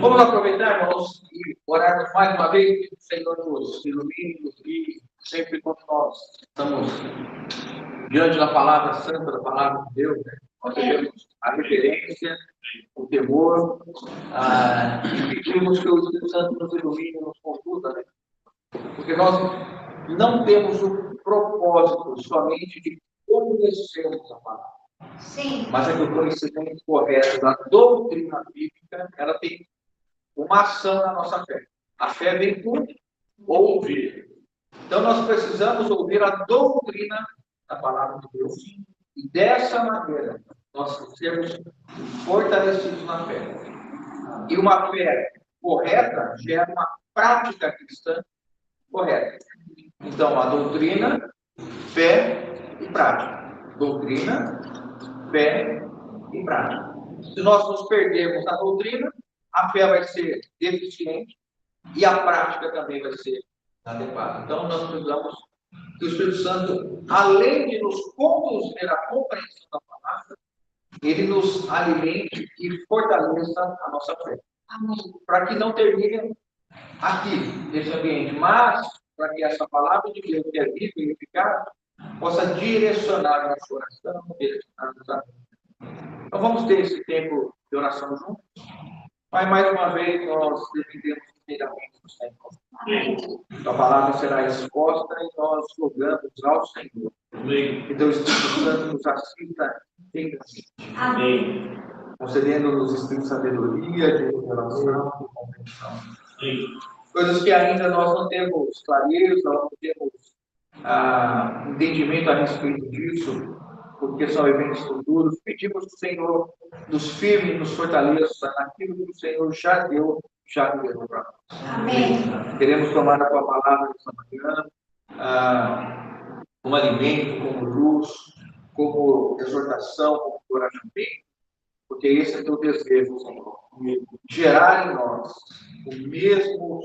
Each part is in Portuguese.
Vamos aproveitar, irmãos, e orarmos mais uma vez, que o Senhor nos ilumine, nos guie, sempre quando nós estamos diante da palavra santa, da palavra de Deus, né? Nós devemos a reverência, o temor, e pedimos que o Espírito Santo nos ilumine, nos conduza, né? Porque nós não temos o propósito somente de conhecermos a palavra. Sim. Mas é que o conhecimento correto da doutrina bíblica, ela tem uma ação na nossa fé. A fé vem por ouvir. Então nós precisamos ouvir a doutrina da palavra de Deus. E dessa maneira nós sermos fortalecidos na fé. E uma fé correta gera uma prática cristã correta. Então a doutrina, fé e prática. Doutrina, fé e prática. Se nós nos perdermos na doutrina, a fé vai ser deficiente e a prática também vai ser adequada. Então, nós precisamos que o Espírito Santo, além de nos conduzir à compreensão da palavra, ele nos alimente e fortaleça a nossa fé. Para que não termine aqui, nesse ambiente, mas para que essa palavra de Deus, que é viva e eficaz, possa direcionar a nossa oração, direcionar a nossa vida. Então, vamos ter esse tempo de oração juntos. Mas, mais uma vez, nós dependemos inteiramente do Senhor. A palavra será exposta e nós rogamos ao Senhor. Amém. Que Deus Espírito Santo nos assista inteiramente. Amém. Concedendo-nos espírito de sabedoria, de revelação, de compreensão. Amém. Coisas que ainda nós não temos clareza, nós não temos entendimento a respeito disso, porque são eventos futuros. Pedimos que o Senhor nos firme, nos fortaleça naquilo que o Senhor já deu, já liberou para nós. Amém. Queremos tomar a tua palavra nessa manhã, como alimento, como luz, como exortação, como encorajamento, porque esse é o teu desejo, Senhor. Gerar em nós o mesmo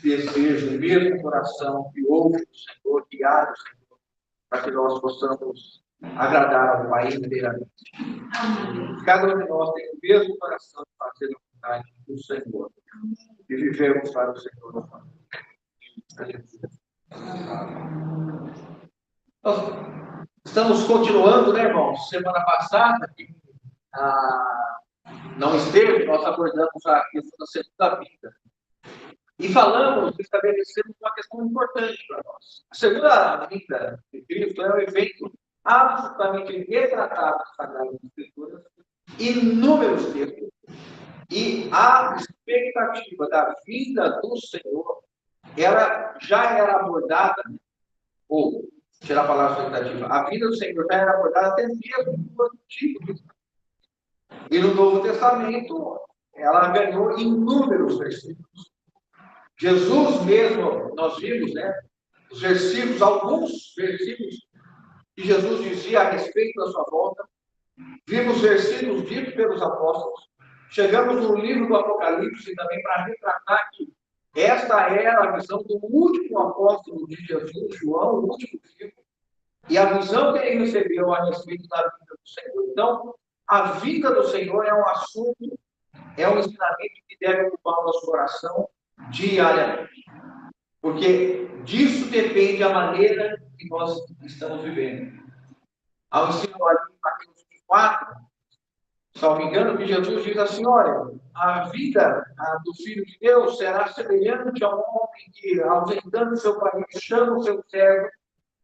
desejo, o mesmo coração que ouve o Senhor, guiar o Senhor, para que nós possamos agradar ao Pai inteiramente. Cada um de nós tem o mesmo coração de fazer a vontade do Senhor e vivermos para o Senhor. Nós estamos continuando, né, irmãos? Semana passada, não esteve, nós abordamos a questão da segunda vida. E falamos, estabelecemos uma questão importante para nós. A segunda vinda de Cristo é um evento absolutamente retratado nas Sagradas Escrituras, inúmeros textos, e a expectativa da vinda do Senhor, ela já era abordada, ou, tirar a palavra expectativa, a vinda do Senhor já era abordada até mesmo no Antigo Testamento. E no Novo Testamento, ela ganhou inúmeros versículos. Jesus mesmo, nós vimos, né, os versículos, alguns versículos que Jesus dizia a respeito da sua volta. Vimos versículos ditos pelos apóstolos. Chegamos no livro do Apocalipse também para retratar que esta era a visão do último apóstolo de Jesus, João, o último livro, e a visão que ele recebeu a respeito da vida do Senhor. Então, a vida do Senhor é um assunto, é um ensinamento que deve ocupar o nosso coração diariamente. Porque disso depende a maneira que nós estamos vivendo. Ao ensino ali em Mateus 4, salvo engano, que Jesus diz assim: olha, a vida do Filho de Deus será semelhante a um homem que, ausentando seu país, chama o seu servo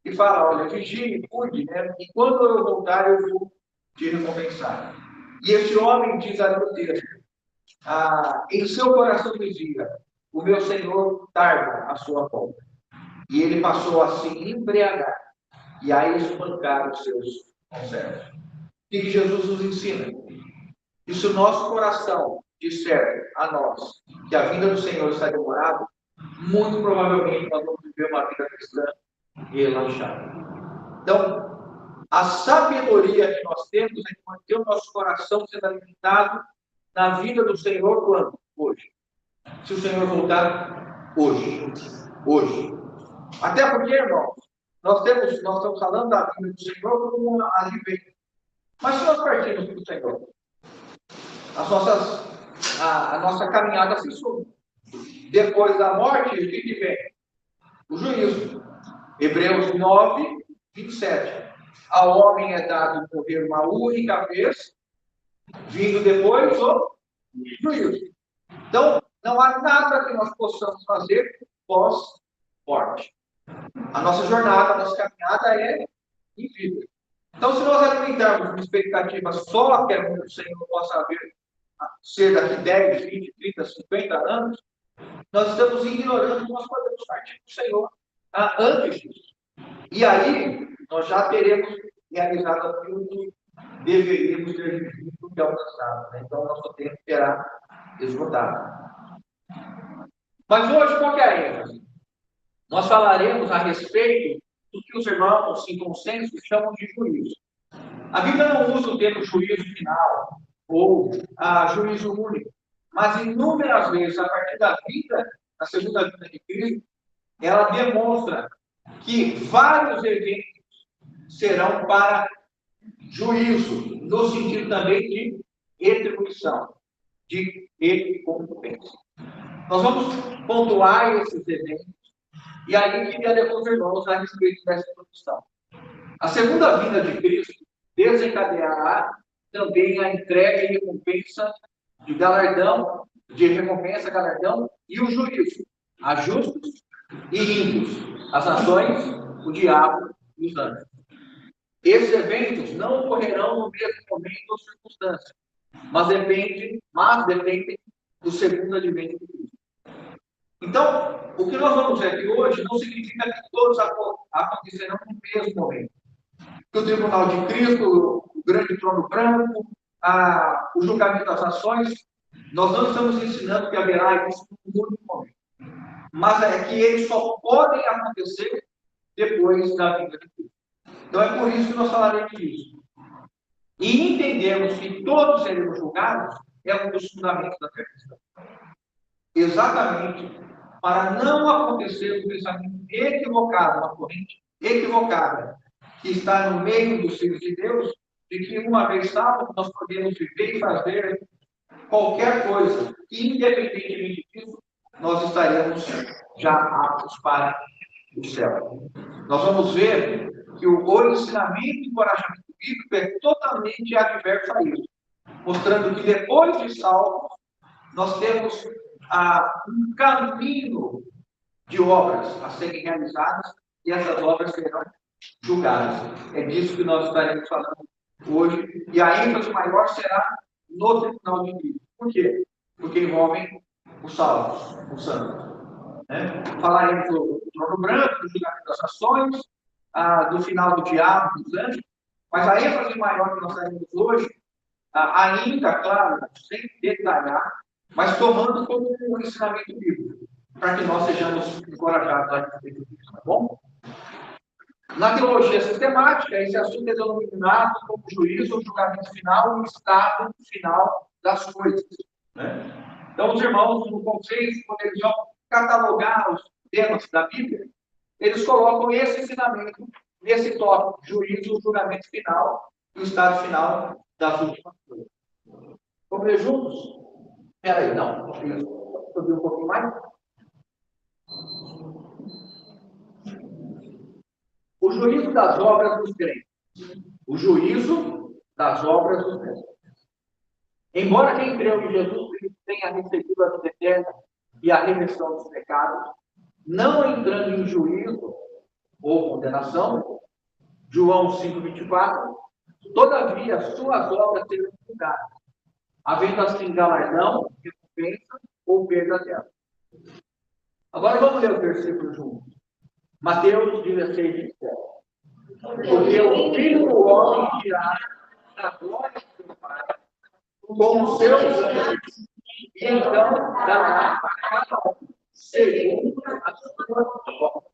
e fala: olha, vigie, cuide, né? E quando eu voltar, eu vou te recompensar. E esse homem diz ali no texto: em seu coração dizia: o meu Senhor tarda a sua volta. E ele passou a se embriagar e a espancar os seus conservos. O que Jesus nos ensina? E se o nosso coração disser a nós que a vinda do Senhor está demorada, muito provavelmente nós vamos viver uma vida cristã relaxada. Então, a sabedoria que nós temos é de manter o nosso coração sendo alimentado na vida do Senhor quando? Hoje. Se o Senhor voltar, hoje. Hoje. Até porque, irmãos, nós estamos falando da vida do Senhor como uma alimento. Mas se nós partirmos para o Senhor, as nossas a nossa caminhada se suma. Depois da morte, o que vem? O juízo. Hebreus 9, 27. Ao homem é dado morrer uma única vez, vindo depois o juízo. Então, não há nada que nós possamos fazer pós-morte. A nossa jornada, a nossa caminhada é infinita. Então, se nós alimentarmos uma expectativa só que o Senhor possa ser daqui 10, 20, 30, 50 anos, nós estamos ignorando que nós podemos partir do Senhor antes disso. E aí, nós já teremos realizado aquilo que deveríamos ter vivido e alcançado. Né? Então, nosso tempo será esgotado. Mas hoje, qual que é a ênfase? Nós falaremos a respeito do que os irmãos, em consenso, chamam de juízo. A Bíblia não usa o termo juízo final ou juízo único, mas inúmeras vezes, a partir da segunda vinda de Cristo, ela demonstra que vários eventos serão para juízo, no sentido também de retribuição, de recompensa. Nós vamos pontuar esses eventos e aí queria ler com os irmãos a respeito dessa introdução. A segunda vinda de Cristo desencadeará também a entrega e recompensa de galardão, e o juízo a justos e ímpios, as nações, o diabo e os anjos. Esses eventos não ocorrerão no mesmo momento ou circunstância, mas dependem do segundo advento de Cristo. Então, o que nós vamos ver aqui hoje não significa que todos acontecerão no mesmo momento. Que o tribunal de Cristo, o grande trono branco, o julgamento das nações, nós não estamos ensinando que haverá isso no único momento. Mas é que eles só podem acontecer depois da vinda de Cristo. Então é por isso que nós falaremos disso. E entendemos que todos seremos julgados é um dos fundamentos da fé cristã. Exatamente para não acontecer um pensamento equivocado, uma corrente equivocada, que está no meio dos filhos de Deus, de que uma vez salvo, nós podemos viver e fazer qualquer coisa, e independentemente disso, nós estaremos já aptos para o céu. Nós vamos ver que o ensinamento e encorajamento bíblico é totalmente adverso a isso, mostrando que depois de salvo, nós temos um caminho de obras a serem realizadas e essas obras serão julgadas. É disso que nós estaremos falando hoje. E a ênfase maior será no tribunal de Cristo. Por quê? Porque envolvem os salvos, os santos. Né? Falaremos do trono branco, do julgamento das nações, do final do diabo, dos anjos, mas a ênfase maior que nós teremos hoje, ainda, claro, sem detalhar, mas tomando como um ensinamento bíblico, para que nós sejamos encorajados a respeito disso, tá bom? Na teologia sistemática, esse assunto é denominado como juízo ou julgamento final, o estado final das coisas. Né? Então, os irmãos, no conceito, quando eles vão catalogar os temas da Bíblia, eles colocam esse ensinamento nesse tópico, juízo ou julgamento final, o estado final das últimas coisas. Vamos ler juntos? Espera aí, não. Subir um pouquinho mais. O juízo das obras dos crentes. O juízo das obras dos crentes. Embora quem creu em Jesus Cristo tenha recebido a vida eterna e a remissão dos pecados, não entrando em juízo ou condenação, João 5,24, todavia suas obras serão julgadas, havendo assim galardão, recompensa ou perda dela. Agora vamos ler o versículo juntos. Mateus 16, 27. Porque o Filho do Homem virá da glória do seu Pai com os seus anjos, e então dará a cada um segundo a sua obra.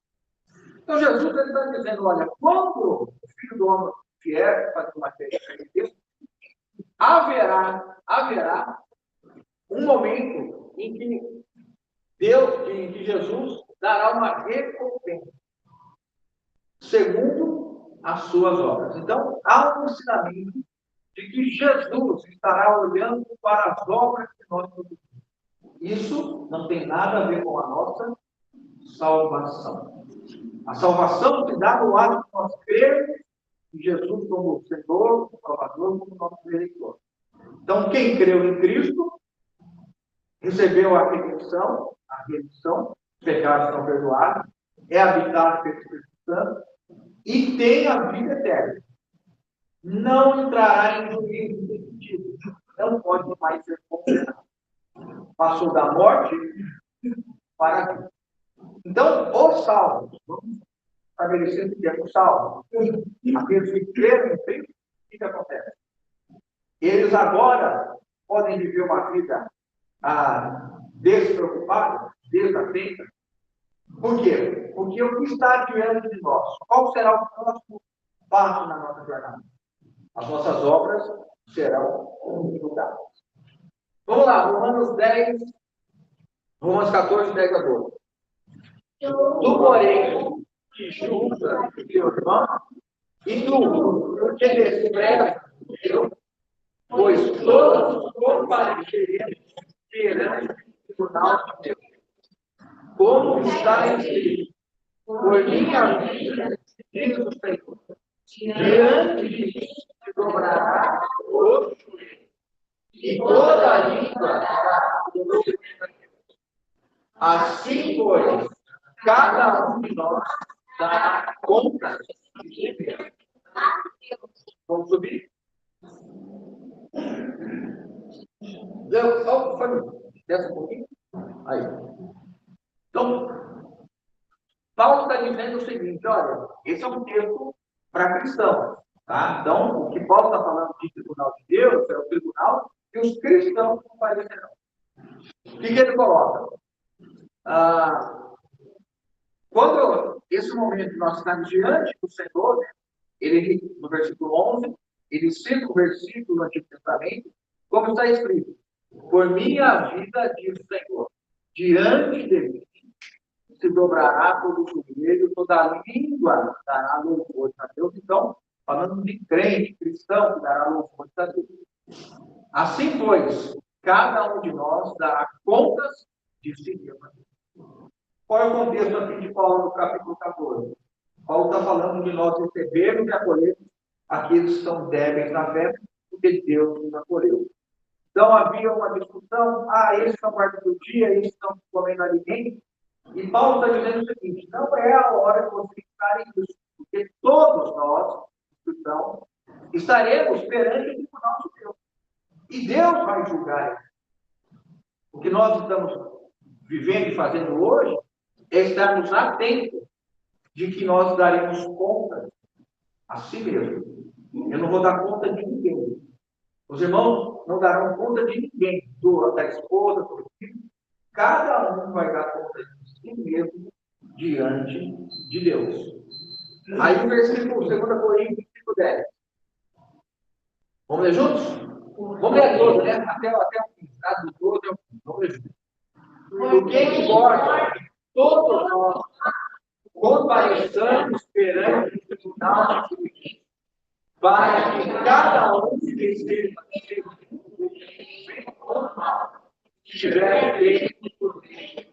Então Jesus está dizendo, olha, quando o Filho do Homem vier para fazer uma festa de Deus, haverá um momento em que Jesus dará uma recompensa segundo as suas obras. Então, há um ensinamento de que Jesus estará olhando para as obras que nós produzimos. Isso não tem nada a ver com a nossa salvação. A salvação se dá no ato de nós crermos em Jesus como Senhor, Salvador, como nosso Redentor. Então, quem creu em Cristo, recebeu a remissão, os pecados estão perdoados, é habitado pelo Espírito Santo e tem a vida eterna. Não entrará em juízo definitivo. Não pode mais ser condenado. Passou da morte para a vida. Então, os salvos, vamos estabelecer o que é o salvo. Aqueles que creram em Cristo, o que acontece? Eles agora podem viver uma vida despreocupada, desatenta. Por quê? Porque o que está diante de nós? Qual será o próximo passo na nossa jornada? As nossas obras serão julgadas. Vamos lá, Romanos 14, 10 a 12. Tu, porém, que julga teu irmão, e tu, porque despreza Deus, pois todos compareceremos perante o tribunal de Deus. Como está escrito, por minha vida, diz o Senhor, diante de mim se dobrará o joelho, e toda a língua dará glória a Deus. Assim, pois, cada um de nós dará conta de Deus. Vamos subir? Desce um pouquinho. Aí. Então, Paulo está dizendo o seguinte, olha, esse é um texto para cristãos. Tá? Então, o que Paulo está falando de tribunal de Deus é o tribunal que os cristãos comparecerão. O que ele coloca? Quando esse momento nós estamos diante do Senhor, ele, no versículo 11, ele cita o versículo do Antigo Testamento, como está escrito, por minha vida, diz o Senhor, diante de mim se dobrará todo o joelho, toda língua dará louvor a Deus. Então, falando de crente, cristão, que dará louvor a Deus. Assim, pois, cada um de nós dará contas de si mesmo. Qual é o contexto aqui de Paulo no capítulo 14? Paulo está falando de nós recebermos e acolhermos aqueles que são débeis na fé, porque Deus nos acolheu. Então havia uma discussão, esses não guardam do dia, esses não comem alimento. E Paulo está dizendo o seguinte, não é a hora de vocês estarem nisso, porque todos nós, então, estaremos perante o tribunal de Deus. E Deus vai julgar isso. O que nós estamos vivendo e fazendo hoje é estarmos atentos de que nós daremos conta a si mesmo. Eu não vou dar conta de ninguém. Os irmãos não darão conta de ninguém, da esposa, do filho. Cada um vai dar conta de si mesmo diante de Deus. Aí o versículo 2 Coríntios 5:10. Vamos ler juntos? Vamos ler todos, né? Até o fim. Tá? Do 12 ao fim. Vamos ler juntos. Porque importa que todos nós compareçamos perante o tribunal de Deus, para que cada um receba tiver feito por Deus.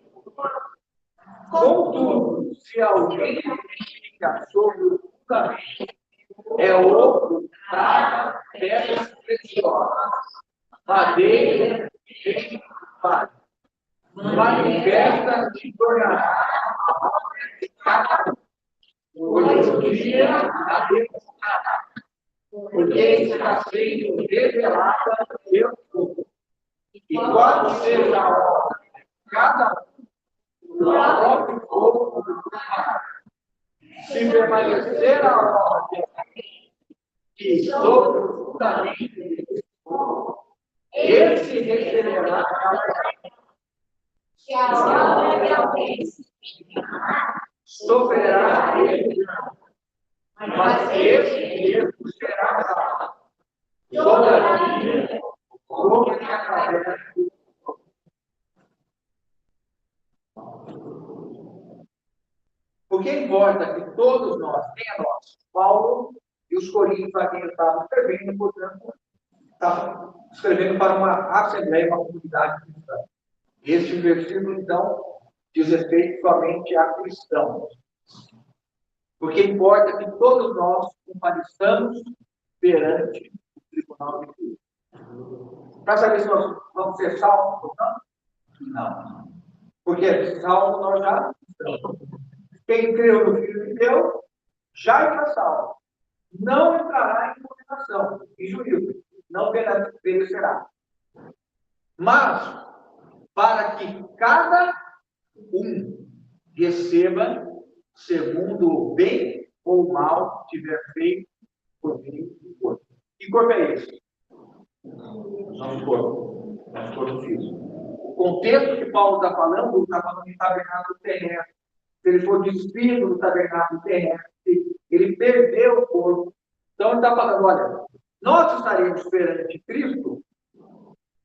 Contudo, se alguém fica sobre o fundamento, é outro traga pedras preciosas, madeira e palha. Manifesta se tornará pois o dia a demonstrará, porque está sendo revelada pelo povo. E quando seja a hora, cada um do próprio povo do mar, se permanecer a ordem que sobre o fundamento desse povo, esse receberá se a ordem de alguém sofrerá ele, mas esse mesmo será salvo. Todavia, como que através do o que importa que todos nós, quem é nós? Paulo e os coríntios a quem estavam escrevendo, portanto, estavam escrevendo para uma assembleia, uma comunidade cristã. Este versículo, então, diz respeito somente a cristãos. Porque importa que todos nós compareçamos perante o tribunal de Cristo. Para saber se nós vamos ser salvos ou não? Não. Porque salvos nós já estamos. Quem creu no Filho de Deus já está salvo. Não entrará em condenação, em juízo. Não perecerá. Mas, para que cada um receba segundo o bem ou o mal tiver feito por meio do corpo. Que corpo é esse? Nosso corpo. Nosso corpo físico. O contexto que Paulo está falando em tabernáculo terrestre. Se ele for despido do tabernáculo terrestre, ele perdeu o corpo. Então ele está falando, olha, nós estaremos perante Cristo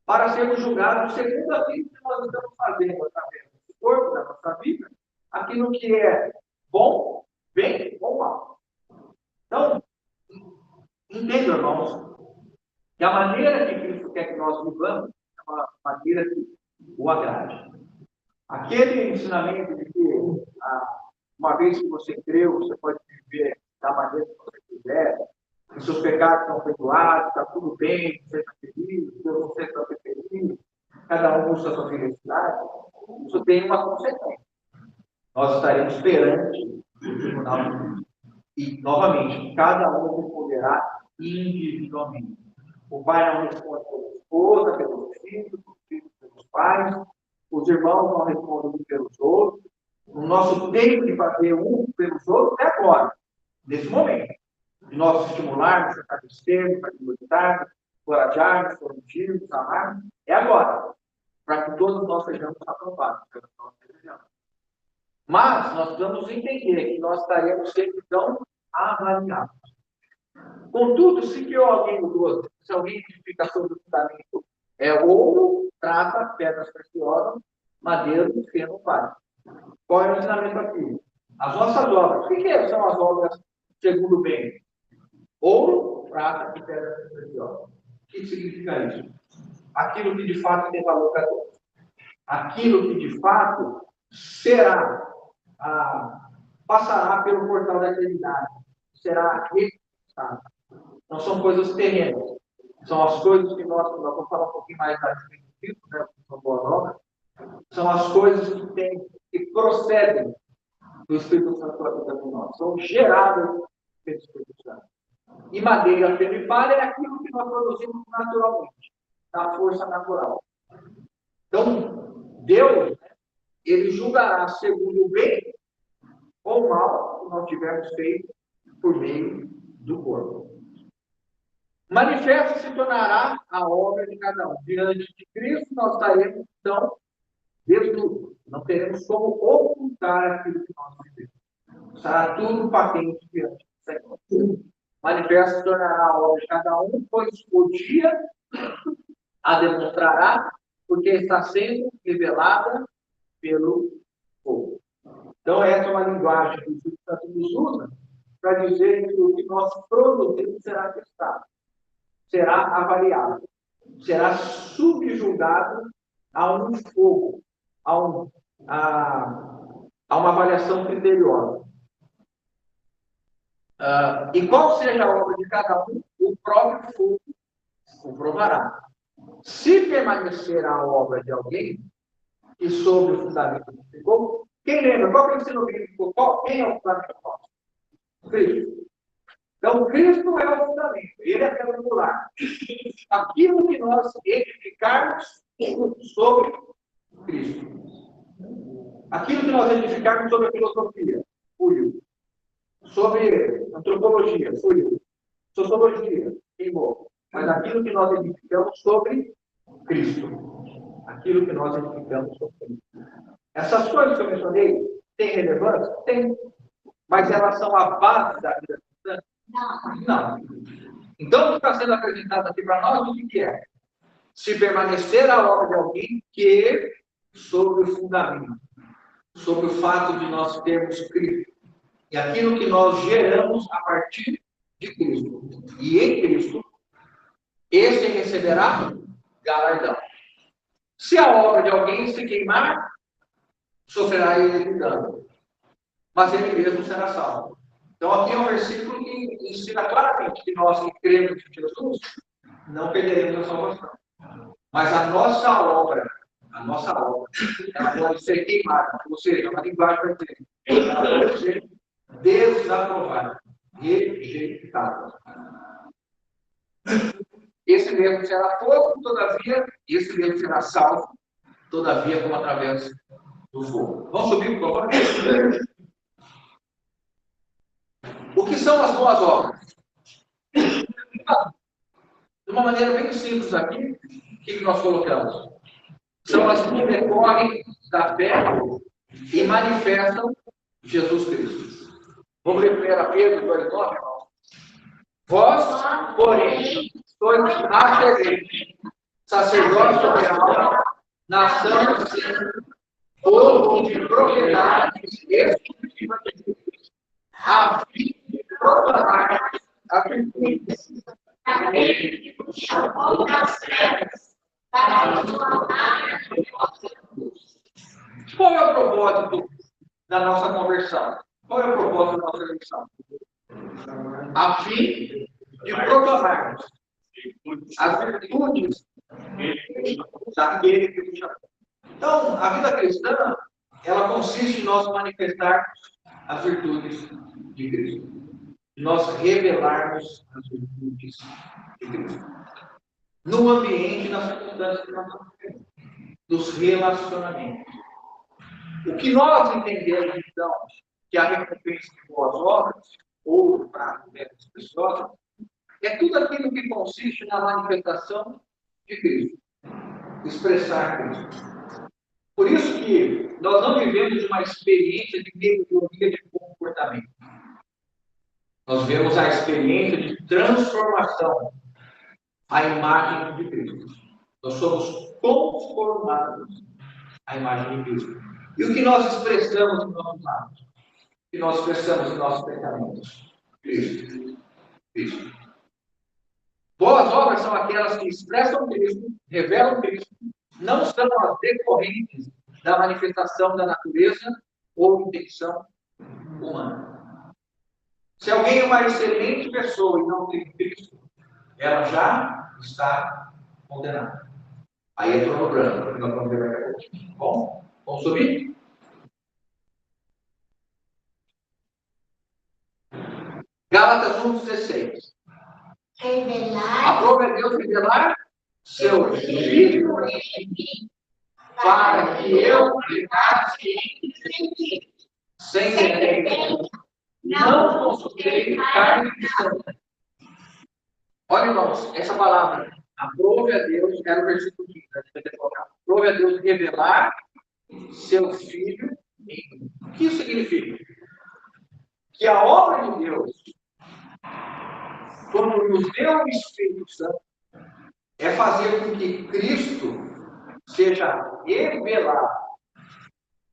para sermos julgados segundo aquilo que nós estamos fazendo através do corpo da nossa vida, aquilo que é bom, bem ou mal. Então, entendam, irmãos, que a maneira que Cristo quer que nós vivamos é uma maneira que o agrade. Aquele ensinamento de que uma vez que você creu, você pode viver da maneira que você quiser, os seus pecados estão perdoados, está tudo bem, você está feliz, você está feliz, cada um busca a sua felicidade, isso tem uma consequência. Nós estaremos perante o tribunal de Deus. E, novamente, cada um responderá individualmente. O pai não responde pela esposa, pelos filhos pelos pais, os irmãos não respondem pelos outros. O nosso tempo de fazer um pelos outros é agora, nesse momento. De nós estimularmos, fortalecermos, acreditarmos, encorajarmos, corrigirmos, amarmos, é agora. Para que todos nós sejamos aprovados, que nós desejamos. Mas nós precisamos entender que nós estaremos sempre tão avaliados. Contudo, se que alguém mudou, se alguém edifica sobre o fundamento ouro, prata, pedras preciosas, madeira e feno vale. Qual é o ensinamento aqui? As nossas obras. O que são as obras segundo o bem? Ouro, prata e pedras preciosas. O que significa isso? Aquilo que de fato tem valor para Deus. Aquilo que de fato será, passará pelo portal da eternidade. Será recompensado. Não são coisas terrenas. São as coisas que nós vamos falar um pouquinho mais da Espírito, né? São boas obras. São as coisas que procedem do Espírito Santo para vida de nós. São geradas pelo Espírito Santo. E madeira, feno e palha é aquilo que nós produzimos naturalmente, na força natural. Então, Deus, ele julgará segundo o bem ou o mal que nós tivermos feito por meio do corpo. Manifesto se tornará a obra de cada um. Diante de Cristo, nós estaremos, então, desnudos. Não teremos como ocultar aquilo que nós vivemos. Será tudo patente diante do Senhor. Manifesto se tornará a obra de cada um, pois o dia a demonstrará, porque está sendo revelada pelo fogo. Então, essa é uma linguagem que o Espírito Santo nos usa para dizer que o que nós produzimos será testado, será avaliado, será subjugado a um fogo, a uma avaliação criteriosa. E qual seja a obra de cada um, o próprio fogo o provará. Se permanecer a obra de alguém, e sobre o fundamento ficou, quem lembra? Qual que é o ensino bíblico? Quem é o fundamento nosso? Cristo. Então, Cristo é o fundamento, ele é triangular. Aquilo que nós edificarmos sobre Cristo. Aquilo que nós edificarmos sobre a filosofia, fui. Sobre antropologia, fui. Sociologia, queimou. Mas aquilo que nós edificamos sobre Cristo. Aquilo que nós edificamos sobre Cristo. Essas coisas que eu mencionei, têm relevância? Tem. Mas elas são a base da vida cristã? Não. Então, o que está sendo apresentado aqui para nós, o que é? Se permanecer a obra de alguém que sobre o fundamento, sobre o fato de nós termos Cristo. E aquilo que nós geramos a partir de Cristo. E em Cristo, esse receberá galardão. Se a obra de alguém se queimar, sofrerá ele de dano, mas ele mesmo será salvo. Então, aqui é um versículo que ensina claramente que nós que cremos em Jesus não perderemos a salvação. Mas a nossa obra, ela pode ser queimada, ou seja, uma linguagem para dizer, ela pode ser desaprovada, rejeitada. Esse mesmo será fogo, todavia, esse mesmo será salvo, todavia, como através do fogo. Vamos subir, por favor? O que são as boas obras? De uma maneira bem simples aqui, o que nós colocamos? São as que decorrem da fé e manifestam Jesus Cristo. Vamos ler 1 Pedro 2,9, irmão? Vós, porém, sois acheguei, sacerdócio real, nação santa, povo de propriedade exclusiva de Deus, a fim de proclamar a virtude. Ele chamou das trevas para proclamar a luz. Qual é o propósito da nossa conversão? Qual é o propósito da nossa eleição? A fim de proclamarmos as virtudes daquele que nos chamou. Então, a vida cristã, ela consiste em nós manifestarmos as virtudes de Cristo. Nós revelarmos as virtudes de Cristo. No ambiente, nas circunstâncias que nós estamos vivendo. Dos relacionamentos. O que nós entendemos, então, que a recompensa de boas obras, ou para metas preciosas, é tudo aquilo que consiste na manifestação de Cristo. Expressar Cristo. Por isso que nós não vivemos uma experiência de melhoria de comportamento. Nós vemos a experiência de transformação à imagem de Cristo. Nós somos conformados à imagem de Cristo. E o que nós expressamos em nossos atos? O que nós expressamos em nossos pensamentos? Cristo. Cristo. Boas obras são aquelas que expressam Cristo, revelam Cristo, não são as decorrentes da manifestação da natureza ou intenção humana. Se alguém é uma excelente pessoa e não tem Cristo, ela já está condenada. Aí é trono branco, que nós vamos ver daqui a pouco. Bom, vamos subir? Gálatas 1,16. Aprove a Deus revelar seu Filho em mim, para que eu ficasse sem defeito. Não consultei carne e sangue. Olha, irmãos, essa palavra, aprove a Deus, era o versículo 15, a gente vai ter que colocar. Aprove a Deus revelar seu Filho em mim. O que isso significa? Que a obra de Deus, quando nos deu o Espírito Santo, é fazer com que Cristo seja revelado.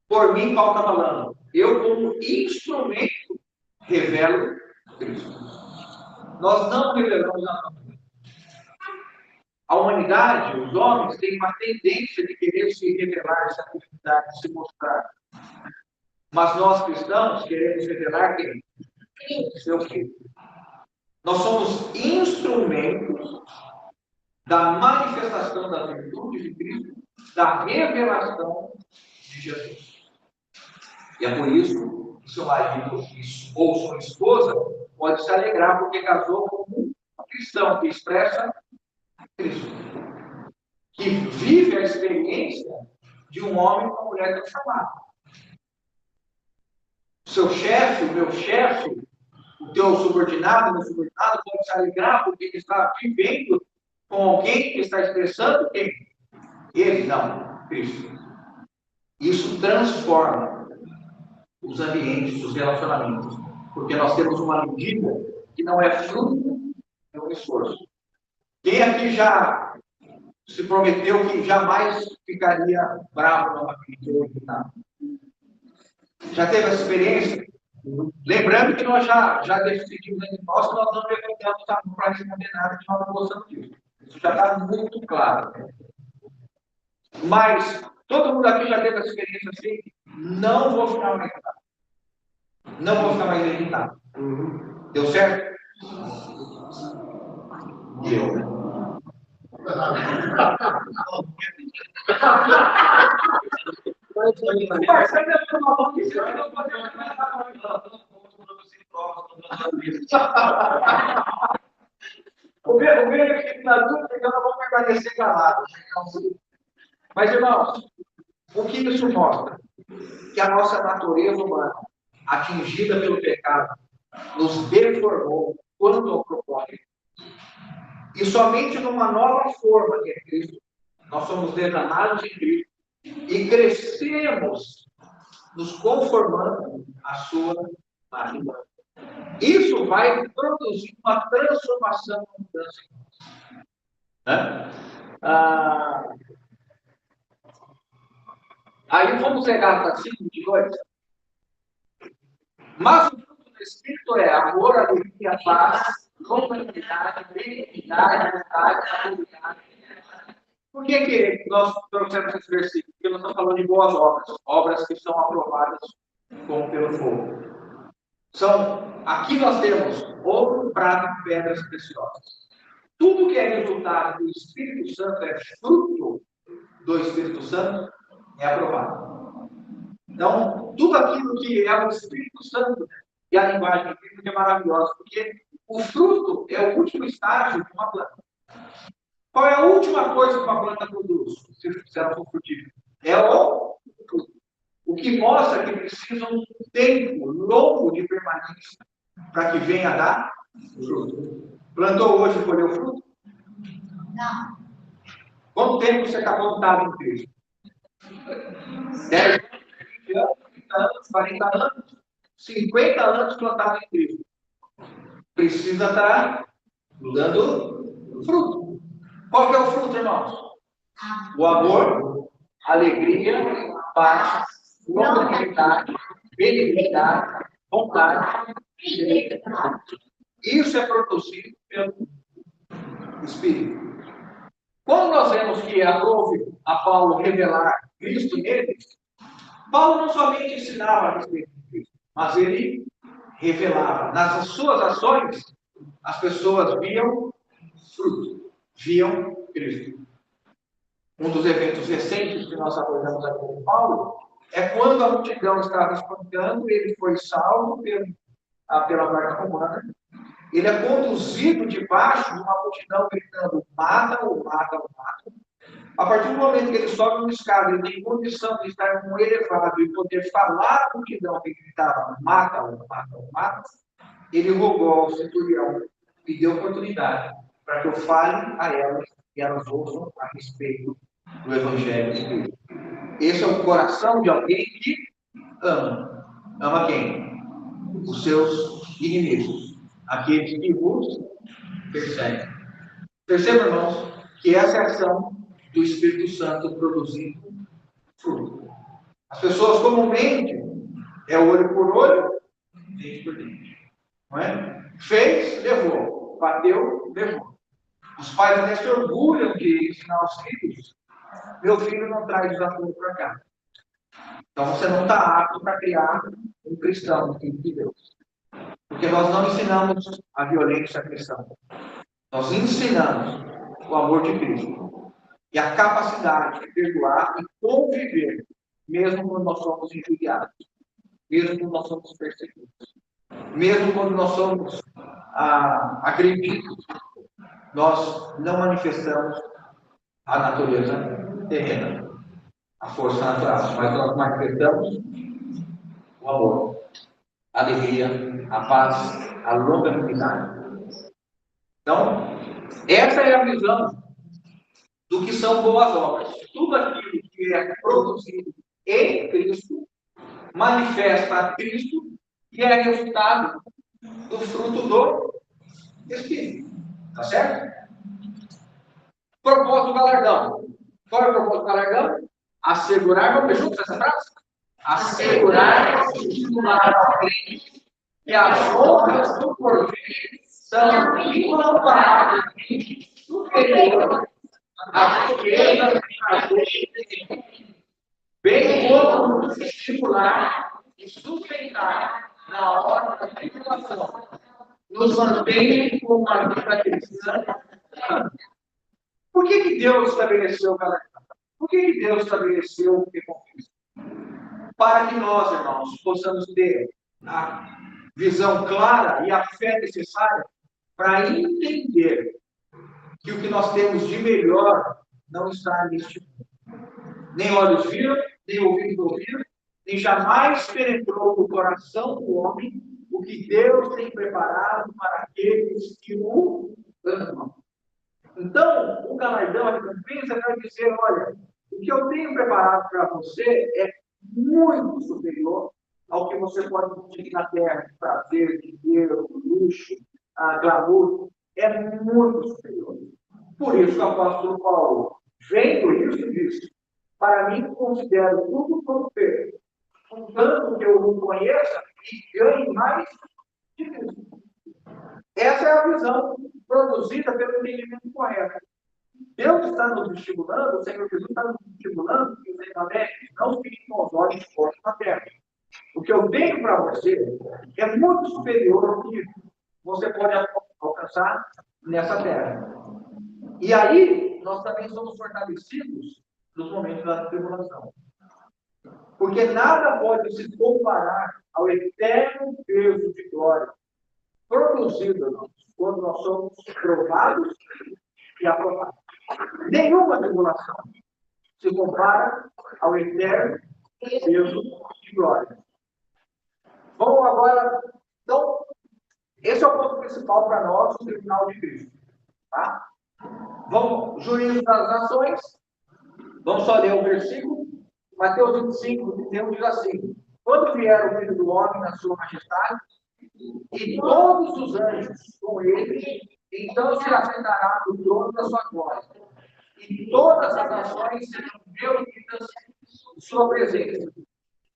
Por mim, Paulo está falando, eu como instrumento revelo Cristo. Nós não revelamos a humanidade. A humanidade, os homens, têm uma tendência de querer se revelar, se acreditar, se mostrar. Mas nós cristãos queremos revelar quem? Seu Filho. Nós somos instrumentos da manifestação da virtude de Cristo, da revelação de Jesus. E é por isso que seu marido ou sua esposa pode se alegrar porque casou com um cristão que expressa Cristo, que vive a experiência de um homem com uma mulher transformada. O seu chefe, o meu chefe, o teu subordinado, o meu subordinado pode se alegrar porque ele está vivendo com alguém que está expressando quem? Ele, não, Cristo. Isso transforma os ambientes, os relacionamentos, porque nós temos uma medida que não é fruto de um esforço. Quem aqui já se prometeu que jamais ficaria bravo novamente ou irritado? Já teve essa experiência? Lembrando que nós já decidimos entre nós que nós não levantamos a mão para responder nada, que nós não gostamos disso. Isso já está muito claro. Mas todo mundo aqui já teve essa experiência assim? Não vou ficar mais irritado. Não vou ficar mais irritado. Deu certo? Deu. O medo que na dúvida eu não vou permanecer calado. Mas, irmãos, o que isso mostra? Que a nossa natureza humana, atingida pelo pecado, nos deformou quanto ao propósito. E somente numa nova forma que é Cristo, nós somos derramados em Cristo e crescemos nos conformando à sua imagem. Isso vai produzir uma transformação, uma mudança em nós. Aí vamos pegar para 5:2. Mas o fruto do Espírito é amor, alegria, paz, longanimidade, benignidade, bondade, amabilidade. Por que nós trouxemos esse versículo? Porque nós estamos falando de boas obras, obras que são aprovadas como pelo fogo. Aqui nós temos ouro, prata e pedras preciosas. Tudo que é resultado do Espírito Santo, é fruto do Espírito Santo, é aprovado. Então, tudo aquilo que é o Espírito Santo, e a linguagem bíblica é maravilhosa, porque o fruto é o último estágio de uma planta. Qual é a última coisa que uma planta produz? Se ela for frutífera? É o fruto. O que mostra que precisa um tempo longo de permanência para que venha a dar fruto. Plantou hoje e colheu fruto? Não. Quanto tempo você está plantado em Cristo? 10 anos, 20 anos, 30 anos, 40 anos, 50 anos plantado em Cristo. Precisa estar dando fruto. Qual que é o fruto, irmãos? O amor, a alegria, a paz, longanimidade, benignidade, bondade, fidelidade. Isso é produzido pelo Espírito. Quando nós vemos que aprove a Paulo revelar Cristo neles, Paulo não somente ensinava a respeito de Cristo, mas ele revelava. Nas suas ações, as pessoas viam fruto, viam Cristo. Um dos eventos recentes que nós abordamos aqui com Paulo é quando a multidão estava espancando, ele foi salvo pela guarda romana. Ele é conduzido debaixo de uma multidão gritando: mata-o, mata-o, mata-o. A partir do momento que ele sobe uma escada, ele tem condição de estar com um elevado e poder falar à multidão que gritava: mata-o, mata-o, mata-o. Ele rogou ao centurião e deu oportunidade para que eu fale a elas e elas ouçam a respeito do Evangelho de Cristo. Esse é o coração de alguém que ama. Ama quem? Os seus inimigos. Aqueles que vos perseguem. Percebam, irmãos, que essa é a ação do Espírito Santo produzindo fruto. As pessoas comumente é olho por olho, dente por dente. Não é? Fez, levou. Bateu, levou. Os pais até se orgulham de ensinar os filhos: meu filho não traz desafio para cá. Então você não está apto para criar um cristão, um filho de Deus. Porque nós não ensinamos a violência cristã. Nós ensinamos o amor de Cristo. E a capacidade de perdoar e conviver, mesmo quando nós somos injuriados, mesmo quando nós somos perseguidos, mesmo quando nós somos agredidos. Nós não manifestamos a natureza terrena, a força natural, mas nós manifestamos o amor, a alegria, a paz, a longanimidade. Então, essa é a visão do que são boas obras. Tudo aquilo que é produzido em Cristo manifesta a Cristo e é resultado do fruto do Espírito. Tá certo? Propósito do galardão. Qual é o propósito do galardão? Assegurar, vamos ver juntos essa frase? Assegurar e estimular alguém que as honras do porvir são incomparáveis superior à riqueza bem como nos estimular e sustentar na hora da tribulação, nos mantém com uma vida cristã. Por que Deus estabeleceu o calendário? Por que Deus estabeleceu o que conquista? Para que nós, irmãos, possamos ter a visão clara e a fé necessária para entender que o que nós temos de melhor não está neste mundo. Nem olhos viram, nem ouvidos ouviram, nem jamais penetrou no coração do homem o que Deus tem preparado para aqueles que o amam. Então, o galardão, a recompensa, vai dizer, olha, o que eu tenho preparado para você é muito superior ao que você pode conseguir na terra, prazer, dinheiro, luxo, glamour, é muito superior. Por isso, o apóstolo Paulo, vendo isso, diz, para mim, considero tudo como perda, contanto que eu o conheça e ganhe mais de Cristo. Essa é a visão produzida pelo entendimento correto. Deus está nos estimulando, o Senhor Jesus está nos estimulando que os treinamentos não fiquem com os olhos postos na terra. O que eu tenho para você é muito superior ao que você pode alcançar nessa terra. E aí, nós também somos fortalecidos nos momentos da tribulação. Porque nada pode se comparar ao eterno peso de glória produzido quando nós somos provados e aprovados. Nenhuma tribulação se compara ao eterno peso de glória. Vamos agora, então, esse é o ponto principal para nós, o tribunal de Cristo. Tá? Vamos, juízo das nações, vamos só ler o versículo, Mateus 25, Deus diz assim, quando vier o Filho do Homem na sua majestade, e todos os anjos com ele, então se assentará no trono da sua glória. E todas as nações serão reunidas em sua presença.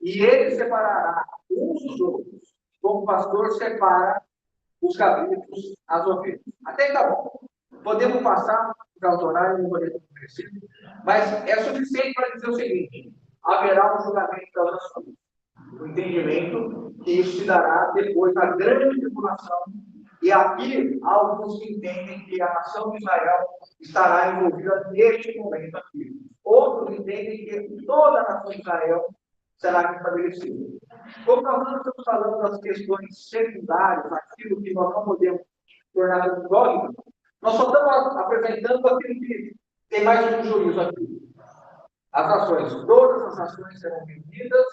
E ele separará uns dos outros, como o pastor separa os cabritos as ovelhas. Até aí tá bom. Podemos passar para o horário, não podemos crescer, mas é suficiente para dizer o seguinte: haverá um julgamento das nações. O entendimento que isso se dará depois da grande tribulação. E aqui, alguns entendem que a nação de Israel estará envolvida neste momento aqui. Outros entendem que toda a nação de Israel será estabelecida. Como nós não estamos falando das questões secundárias, aquilo que nós não podemos tornar um dogma, nós só estamos apresentando aquilo que tem mais um juízo aqui. As nações, todas as nações serão reunidas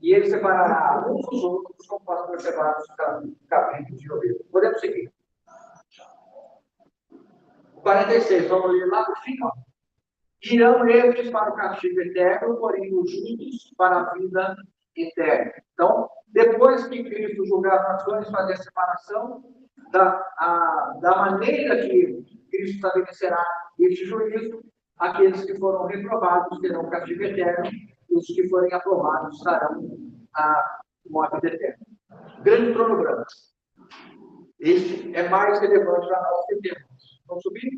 e ele separará uns dos outros, como o pastor separa os cabritos de ovelhas. Podemos seguir. O 46, vamos ler lá no final. Irão estes para o castigo eterno, porém os justos para a vida eterna. Então, depois que Cristo julgar as nações, fazer a separação, da maneira que Cristo estabelecerá este juízo, aqueles que foram reprovados terão castigo eterno, e os que forem aprovados estarão uma vida eterna. Grande trono branco. Este é mais relevante para nós que temos. Vamos subir?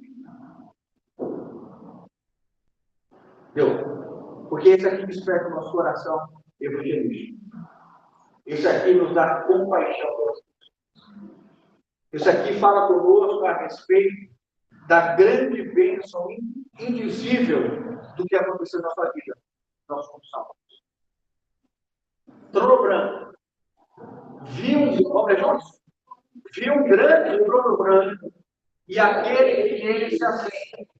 Deu. Porque esse aqui desperta o nosso coração evangelístico. Esse aqui nos dá compaixão pelas pessoas. Esse aqui fala conosco a respeito da grande bênção indizível do que aconteceu na nossa vida. Nós somos salvos. Trono branco. Viu um grande trono branco e aquele que nele se assenta,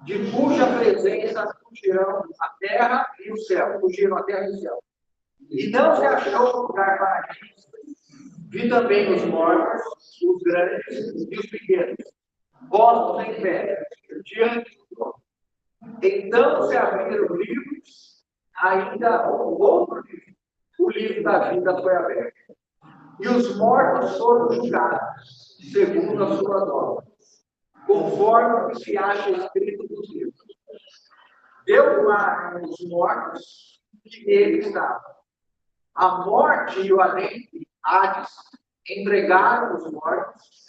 de cuja presença fugirão a terra e o céu. Fugiram a terra e o céu. E não se achou lugar para eles. Vi também os mortos, os grandes e os pequenos, postos em pé, diante do trono. Então se abriram livros, ainda outro livro. O livro da vida foi aberto. E os mortos foram julgados, segundo as suas obras, conforme o que se acha escrito nos livros. Deu lugar aos mortos que nele estavam. A morte e o além, Hades, entregaram os mortos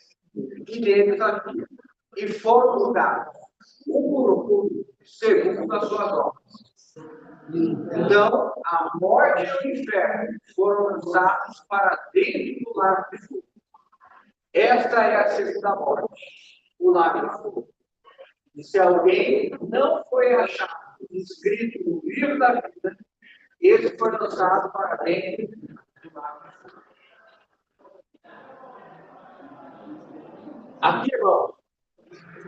que neles havia. e foram julgados, um por um, segundo as suas obras. Então, a morte e o inferno foram lançados para dentro do lago de fogo. Esta é a segunda morte, o lago de fogo. E se alguém não foi achado inscrito no livro da vida, esse foi lançado para dentro do lago de fogo. Aqui, irmãos,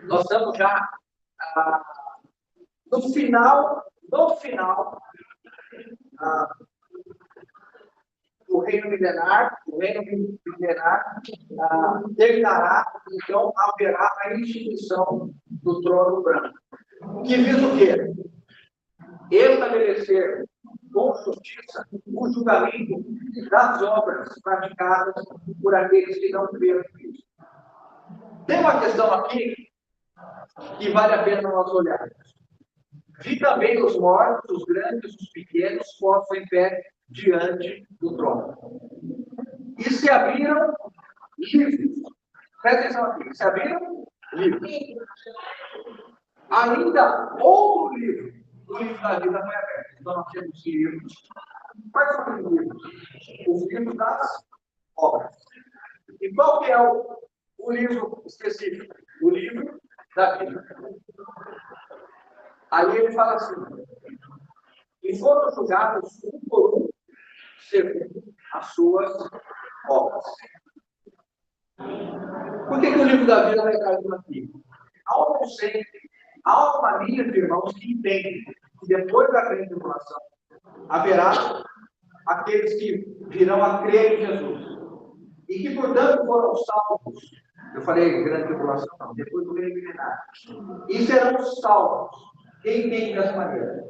nós estamos já no final do reino milenar, terminará, então haverá a instituição do trono branco. Que visa o quê? Estabelecer com justiça o julgamento das obras praticadas por aqueles que não creram em Cristo. Tem uma questão aqui que vale a pena nós olharmos. Vi também os mortos, os grandes, os pequenos, postos em pé diante do trono. E se abriram livros. Presta atenção aqui. Se abriram livros. Ainda outro livro, o livro da vida foi aberto. Então nós temos livros. Quais são os livros? Os livros das obras. E qual que é o livro específico? O livro da vida. Aí ele fala assim: e foram julgados um por um, segundo as suas obras. Por que o livro da vida vai trazido aqui? Há um conceito, há uma linha de irmãos que entendem que depois da grande tribulação haverá aqueles que virão a crer em Jesus e que, portanto, foram salvos. Eu falei grande tribulação, não, depois do reino milenar. E serão salvos. Quem entende dessa maneira?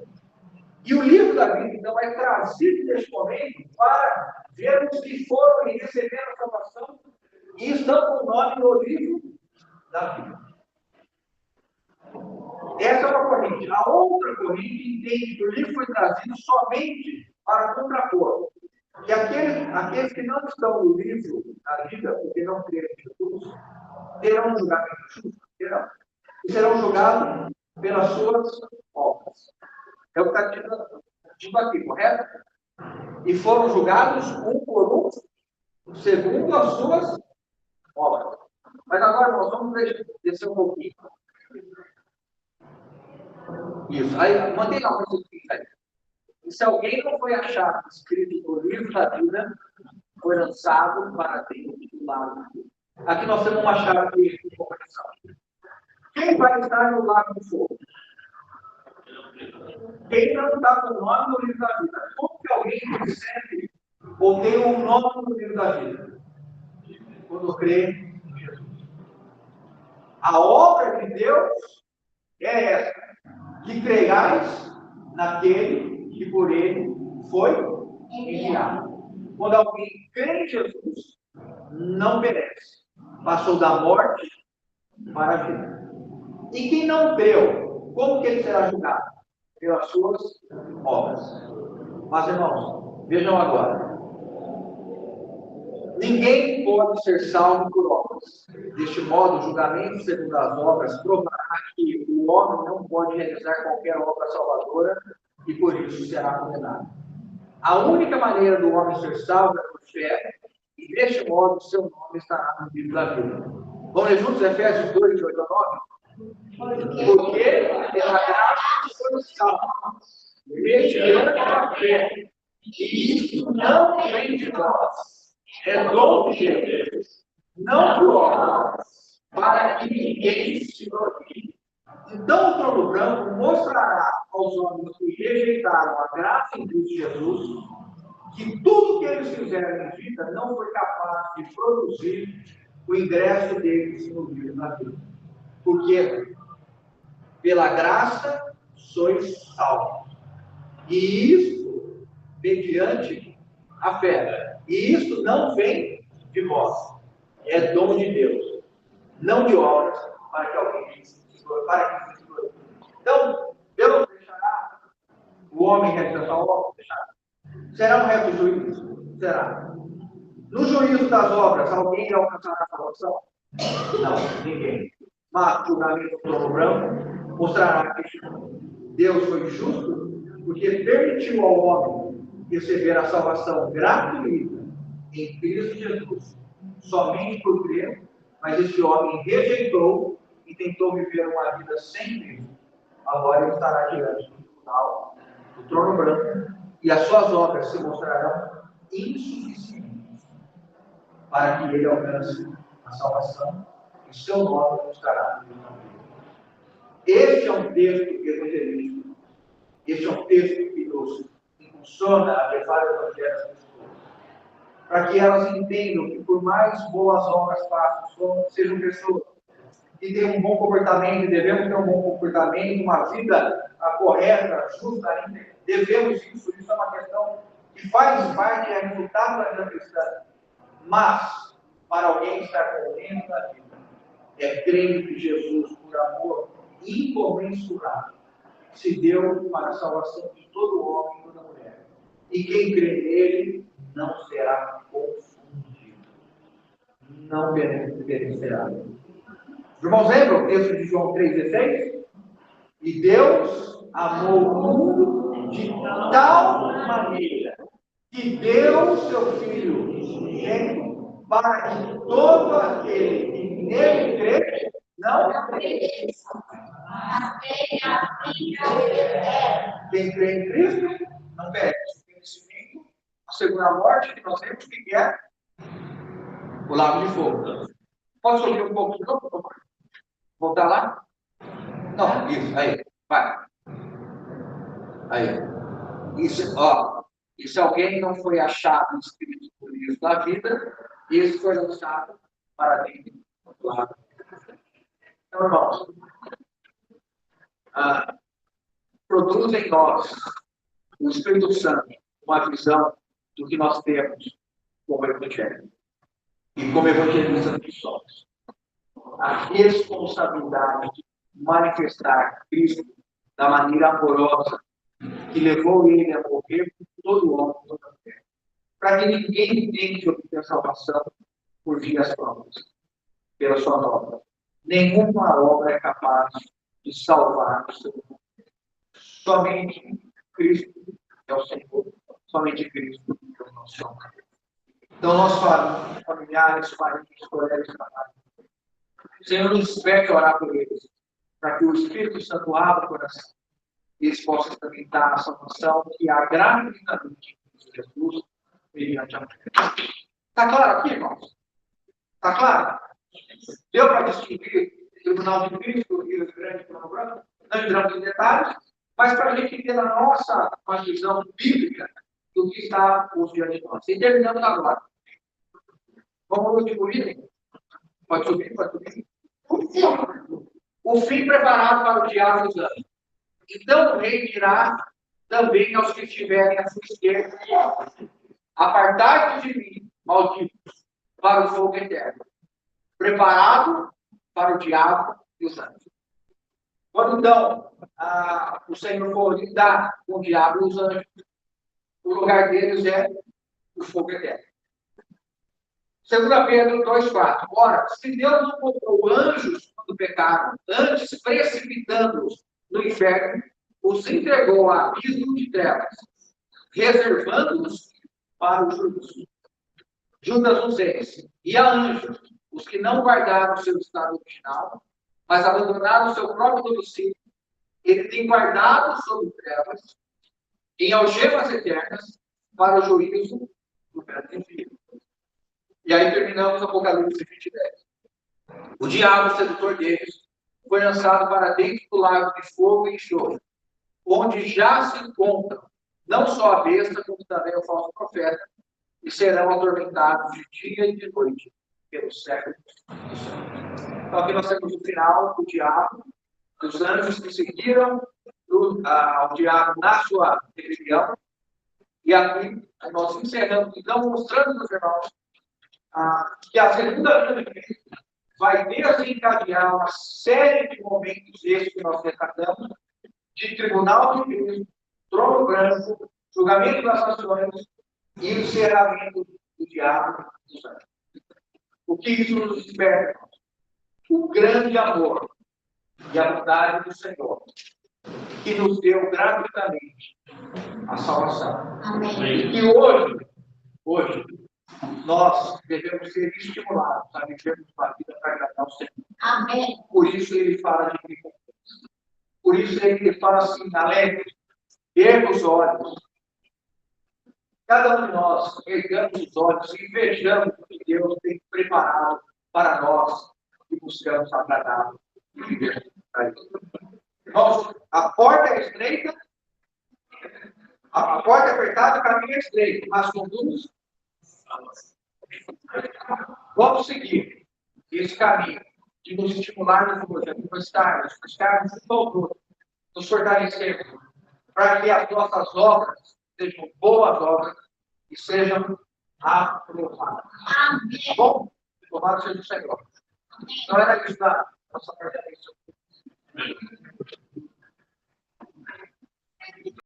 E o livro da vida, então, é trazido neste momento para vermos que foram e receberam a salvação e estão com o nome no livro da vida. Essa é uma corrente. A outra corrente entende que o livro foi trazido somente para contrapor. E aqueles que não estão no livro da vida, porque não creem em Jesus, terão um julgamento justo, terão. E serão julgados pelas suas obras. É o que está dito aqui, correto? E foram julgados um por um, segundo as suas obras. Mas agora nós vamos descer um pouquinho. Isso. Aí, mantenha a coisa aí. E se alguém não foi achado escrito no livro da vida, foi lançado para dentro do lago. Aqui nós temos uma chave de compreensão. Quem vai estar no lago do fogo? Quem não está com o nome no livro da vida? Como que alguém recebe ou tem um nome no livro da vida? Quando crê em Jesus. A obra de Deus é essa: que creiais naquele que por ele foi enviado. Quando alguém crê em Jesus, não perece. Passou da morte para a vida. E quem não creu, como que ele será julgado? Pelas suas obras. Mas, irmãos, vejam agora. Ninguém pode ser salvo por obras. Deste modo, o julgamento segundo as obras provará que o homem não pode realizar qualquer obra salvadora e por isso será condenado. A única maneira do homem ser salvo é por fé, e deste modo seu nome estará no livro da vida. Vamos ler juntos Efésios 2, de 8 a 9? Porque pela graça somos salvos, mediante a fé, e isso não vem de nós, é dom de Deus, não por obras, para que ninguém se glorie. Então o trono branco mostrará aos homens que rejeitaram a graça em Cristo Jesus que tudo que eles fizeram em vida não foi capaz de produzir o ingresso deles no livro da vida. Porque pela graça sois salvos. E isso mediante a fé. E isso não vem de vós. É dom de Deus. Não de obras, para que alguém se glorifique. Então, Deus deixará o homem realizar sua obra? Deixará. Será um reto juízo? Será. No juízo das obras, alguém alcançará a salvação? Não, ninguém. Mas o julgamento do trono branco mostrará que Deus foi justo porque permitiu ao homem receber a salvação gratuita em Cristo Jesus, somente por crer, mas esse homem rejeitou e tentou viver uma vida sem Cristo. Agora ele estará diante do tribunal, do trono branco, e as suas obras se mostrarão insuficientes para que ele alcance a salvação, e seu nome não estará no livro da vida. Este é um texto evangelístico. Este é um texto que nos impulsiona a levar o evangelho às pessoas, para que elas entendam que, por mais boas obras façam, sejam pessoas que tenham um bom comportamento, devemos ter um bom comportamento, uma vida correta, justa, devemos isso é uma questão que faz parte, é resultado da vida cristã. Mas, para alguém estar contente na vida, é crendo que Jesus, por amor incomensurável, se deu para a salvação de todo homem e toda mulher. E quem crê nele não será confundido. Não perecerá. Os irmãos lembram o texto de João 3,16? E Deus amou o mundo de tal maneira que deu o seu Filho unigênito para que todo aquele que nele crê não pereça. Quem crê em Cristo não perece. O conhecimento, a segunda morte, que nós temos que é o lago de fogo. Posso ouvir um pouco de novo, por favor? Voltar lá? Não, isso, aí, vai. Aí. Isso, ó. E se alguém não foi achado inscrito no livro da vida, esse foi lançado para dentro do lago. Então, irmãos, produz em nós, o Espírito Santo, uma visão do que nós temos como evangelho. E como evangelizadores somos. A responsabilidade de manifestar Cristo da maneira amorosa que levou ele a morrer por todo homem e toda mulher. Para que ninguém tente obter salvação por vias próprias, pela sua obra. Nenhuma obra é capaz de salvar o seu povo. Somente Cristo é o Senhor. Somente Cristo é o nosso Senhor. Então, nós familiares, parentes, colegas de trabalho, o Senhor nos pede orar por eles, para que o Espírito Santo abra o coração e eles possam experimentar a salvação que há gratuitamente em Jesus mediante a fé. Está claro aqui, irmãos? Está claro? Deu para distinguir o Tribunal de Cristo e o grande trono branco? Não entramos em detalhes, mas para a gente ter a nossa uma visão bíblica do que está por diante de nós. E terminamos agora. Vamos no último item? Pode subir, pode subir. O fim preparado para o diabo dos anjos. Então o rei dirá também aos que estiverem à sua esquerda: apartai-vos de mim, malditos, para o fogo eterno, preparado para o diabo e os anjos. Quando então o Senhor for lidar com o diabo e os anjos, o lugar deles é o fogo eterno. 2 Pedro 2,4. Ora, se Deus não poupou anjos quando pecaram, antes precipitando-os no inferno, os entregou a abismo de trevas, reservando-os para o juízo. Judas 1,6. E a anjos, os que não guardaram o seu estado original, mas abandonaram o seu próprio domicílio, ele tem guardado sob trevas, em algemas eternas, para o juízo do grande dia. E aí terminamos o Apocalipse 20:10. O diabo, sedutor deles, foi lançado para dentro do lago de fogo e enxofre, onde já se encontram não só a besta, como também o falso profeta, e serão atormentados de dia e de noite pelos séculos dos séculos. Então aqui nós temos o final do diabo, dos anjos que seguiram o diabo na sua rebelião, e aqui nós encerramos, então, mostrando para os irmãos que a segunda vinda de Cristo vai desencadear uma série de momentos esses que nós destacamos, de tribunal de Cristo, trono branco, julgamento das nações e o encerramento do diabo dos anjos. O que isso nos espera, irmãos? o grande amor e a bondade do Senhor, que nos deu gratuitamente a salvação. Amém. E hoje, nós devemos ser estimulados a vivermos uma vida para agradar o Senhor. Amém. Por isso ele fala de recompensa. Por isso ele fala assim, alegre, erga os olhos. Cada um de nós ergamos os olhos e vejamos o que Deus tem preparado para nós e buscamos agradá-lo e viver para Ele. A porta é estreita, a porta é apertada, o caminho é estreito, mas conduz. Vamos seguir esse caminho de nos estimularmos hoje, a buscarmos junto ao outro, nos fortalecermos, para que as nossas obras sejam boas obras e sejam aprovadas. Amém. Bom, louvado seja o Senhor. Então era isso da nossa preferência.